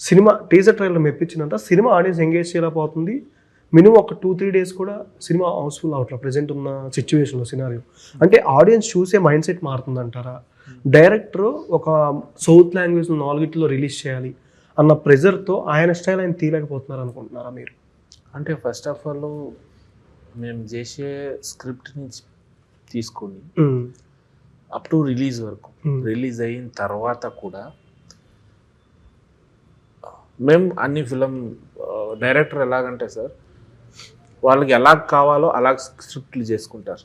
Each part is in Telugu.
సినిమా టీజర్ ట్రైలర్ మెప్పించినంత సినిమా ఆడియన్స్ ఎంగేజ్ చేయలేకపోతుంది. మినిమం ఒక 2-3 డేస్ కూడా సినిమా హౌస్ఫుల్ అవట్లేదు ప్రజెంట్ ఉన్న సిచ్యువేషన్లో సినారియో. అంటే ఆడియన్స్ చూసే మైండ్ సెట్ మారుతుందంటారా? డైరెక్టర్ ఒక సౌత్ లాంగ్వేజ్ 4 రిలీజ్ చేయాలి అన్న ప్రెజర్తో ఆయన స్టైల్ ఆయన తీయలేకపోతున్నారు అనుకుంటున్నారా మీరు? అంటే ఫస్ట్ ఆఫ్ ఆల్ మేము చేసే స్క్రిప్ట్ నుంచి తీసుకొని అప్ టు రిలీజ్ వరకు, రిలీజ్ అయిన తర్వాత కూడా మేము అన్ని ఫిలం డైరెక్టర్ ఎలాగంటే సార్ వాళ్ళకి ఎలా కావాలో అలా స్క్రిప్ట్లు చేసుకుంటారు.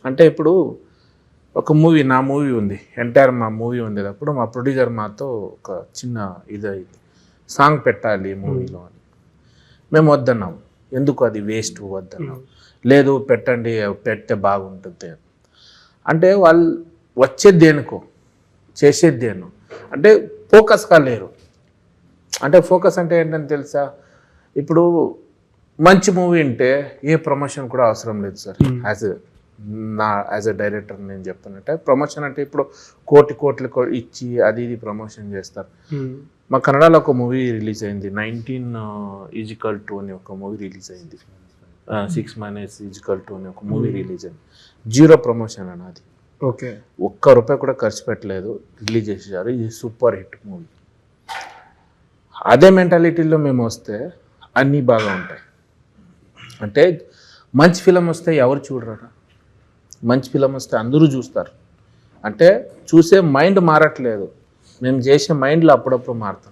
అంటే ఇప్పుడు ఒక మూవీ, నా మూవీ ఉంది, ఎంటైర్ మా మూవీ ఉండేటప్పుడు మా ప్రొడ్యూసర్ మాతో ఒక చిన్న ఇది సాంగ్ పెట్టాలి మూవీలో అని మేము వద్దన్నాం. ఎందుకు, అది వేస్ట్, వద్దన్నాం. లేదు పెట్టండి, పెడితే బాగుంటుంది అంటే వాళ్ళు వచ్చేది దేనికో, చేసేది దేను అంటే ఫోకస్గా లేరు. అంటే ఫోకస్ అంటే ఏంటని తెలుసా, ఇప్పుడు మంచి మూవీ ఉంటే ఏ ప్రమోషన్ కూడా అవసరం లేదు సార్. యాజ్ ఎ డైరెక్టర్ నేను చెప్తున్నట్టే ప్రమోషన్ అంటే ఇప్పుడు కోట్లు ఇచ్చి అది ఇది ప్రమోషన్ చేస్తారు. మా కన్నడలో ఒక మూవీ రిలీజ్ అయింది, 19:2 అని ఒక మూవీ రిలీజ్ అయింది. 6-2 అని ఒక మూవీ రిలీజ్ అయింది. 0 ప్రమోషన్ అన్నది. ఓకే, ₹1 కూడా ఖర్చు పెట్టలేదు, రిలీజ్ చేసేసారు. ఇది సూపర్ హిట్ మూవీ. అదే మెంటాలిటీలో మేము వస్తే అన్నీ బాగా ఉంటాయి. అంటే మంచి ఫిలం వస్తే ఎవరు చూడరా? మంచి ఫిలం వస్తే అందరూ చూస్తారు. అంటే చూసే మైండ్ మారట్లేదు, మేము చేసే మైండ్లో అప్పుడప్పుడు మారుతుంది.